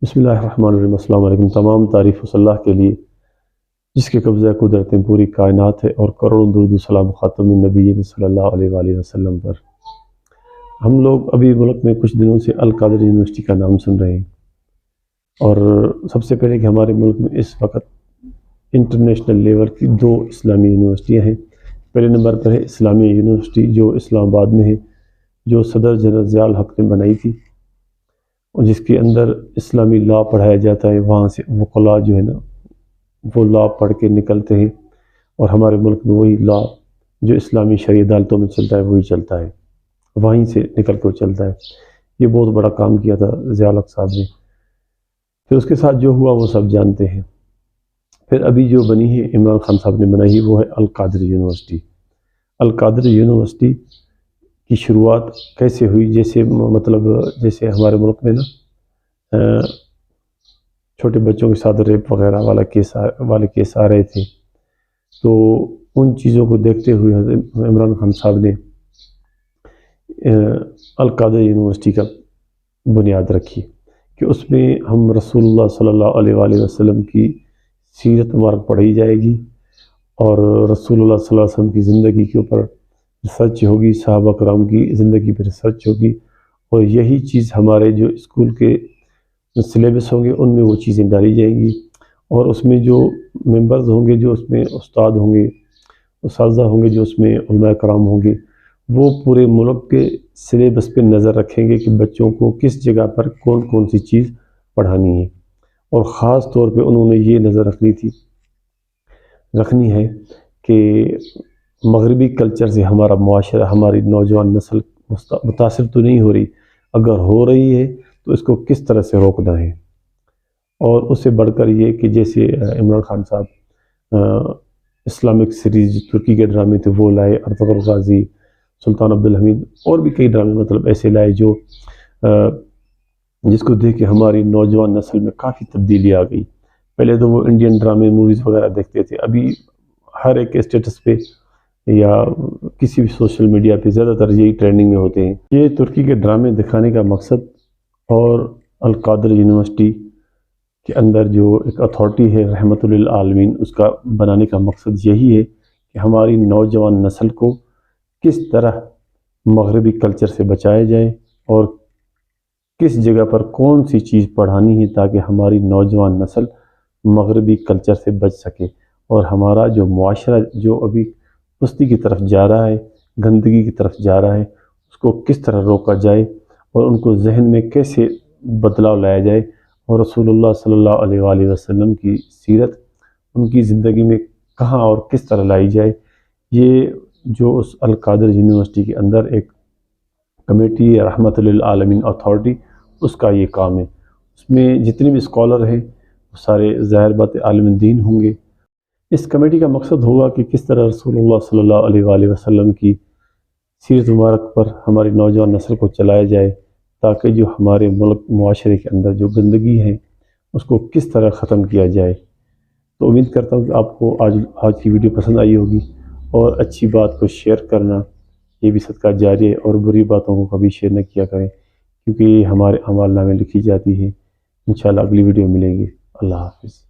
بسم اللہ الرحمن الرحیم۔ السلام علیکم۔ تمام تعریف اس اللہ کے لیے جس کے قبضہ قدرتیں پوری کائنات ہے، اور کروڑوں درود و سلام خاتم النبیین صلی اللہ علیہ وآلہ وسلم پر۔ ہم لوگ ابھی ملک میں کچھ دنوں سے القادری یونیورسٹی کا نام سن رہے ہیں، اور سب سے پہلے کہ ہمارے ملک میں اس وقت انٹرنیشنل لیول کی 2 اسلامی یونیورسٹیاں ہیں۔ پہلے نمبر پر ہے اسلامیہ یونیورسٹی جو اسلام آباد میں ہے، جو صدر جنرل ضیاء الحق نے بنائی تھی، اور جس کے اندر اسلامی لا پڑھایا جاتا ہے۔ وہاں سے وکلاء جو ہے نا وہ لا پڑھ کے نکلتے ہیں، اور ہمارے ملک میں وہی لا جو اسلامی شرعی عدالتوں میں چلتا ہے وہی چلتا ہے، وہیں سے نکل کے چلتا ہے۔ یہ بہت بڑا کام کیا تھا ضیاء الحق صاحب نے۔ پھر اس کے ساتھ جو ہوا وہ سب جانتے ہیں۔ پھر ابھی جو بنی ہے عمران خان صاحب نے بنائی ہے وہ ہے القادری یونیورسٹی۔ القادری یونیورسٹی کی شروعات کیسے ہوئی؟ جیسے ہمارے ملک میں نا چھوٹے بچوں کے ساتھ ریپ وغیرہ والے کیس آ رہے تھے، تو ان چیزوں کو دیکھتے ہوئے عمران خان صاحب نے القادری یونیورسٹی کا بنیاد رکھی کہ اس میں ہم رسول اللہ صلی اللہ علیہ وآلہ وسلم کی سیرت مبارک پڑھی جائے گی، اور رسول اللہ صلی اللہ علیہ وسلم کی زندگی کے اوپر ریسرچ ہوگی، صحابہ کرام کی زندگی پر ریسرچ ہوگی، اور یہی چیز ہمارے جو اسکول کے سلیبس ہوں گے ان میں وہ چیزیں ڈالی جائیں گی، اور اس میں جو ممبرز ہوں گے، جو اس میں استاد ہوں گے، اساتذہ ہوں گے، جو اس میں علماء کرام ہوں گے، وہ پورے ملک کے سلیبس پہ نظر رکھیں گے کہ بچوں کو کس جگہ پر کون کون سی چیز پڑھانی ہے۔ اور خاص طور پہ انہوں نے یہ نظر رکھنی ہے کہ مغربی کلچر سے ہمارا معاشرہ، ہماری نوجوان نسل متاثر تو نہیں ہو رہی، اگر ہو رہی ہے تو اس کو کس طرح سے روکنا ہے۔ اور اس سے بڑھ کر یہ کہ جیسے عمران خان صاحب اسلامک سیریز ترکی کے ڈرامے تھے وہ لائے، ارطغرل غازی، سلطان عبدالحمید، اور بھی کئی ڈرامے ایسے لائے جو جس کو دیکھ کے ہماری نوجوان نسل میں کافی تبدیلی آ گئی۔ پہلے تو وہ انڈین ڈرامے موویز وغیرہ دیکھتے تھے، ابھی ہر ایک اسٹیٹس پہ یا کسی بھی سوشل میڈیا پہ زیادہ تر یہی ٹرینڈنگ میں ہوتے ہیں۔ یہ ترکی کے ڈرامے دکھانے کا مقصد، اور القادری یونیورسٹی کے اندر جو ایک اتھارٹی ہے رحمت للعالمین، اس کا بنانے کا مقصد یہی ہے کہ ہماری نوجوان نسل کو کس طرح مغربی کلچر سے بچایا جائے، اور کس جگہ پر کون سی چیز پڑھانی ہے تاکہ ہماری نوجوان نسل مغربی کلچر سے بچ سکے، اور ہمارا جو معاشرہ جو ابھی پستی کی طرف جا رہا ہے، گندگی کی طرف جا رہا ہے، اس کو کس طرح روکا جائے، اور ان کو ذہن میں کیسے بدلاؤ لایا جائے، اور رسول اللہ صلی اللہ علیہ وآلہ وسلم کی سیرت ان کی زندگی میں کہاں اور کس طرح لائی جائے۔ یہ جو اس القادری یونیورسٹی کے اندر ایک کمیٹی ہے رحمت للعالمین اتھارٹی، اس کا یہ کام ہے۔ اس میں جتنے بھی اسکالر ہیں وہ سارے ظاہر بات عالم دین ہوں گے۔ اس کمیٹی کا مقصد ہوگا کہ کس طرح رسول اللہ صلی اللہ علیہ وآلہ وسلم کی سیرت مبارک پر ہماری نوجوان نسل کو چلایا جائے، تاکہ جو ہمارے ملک معاشرے کے اندر جو گندگی ہے اس کو کس طرح ختم کیا جائے۔ تو امید کرتا ہوں کہ آپ کو آج کی ویڈیو پسند آئی ہوگی، اور اچھی بات کو شیئر کرنا یہ بھی صدقہ جاری ہے، اور بری باتوں کو کبھی شیئر نہ کیا کریں، کیونکہ یہ ہمارے اعمال نامے لکھی جاتی ہے۔ انشاءاللہ اگلی ویڈیو ملیں گے۔ اللہ حافظ۔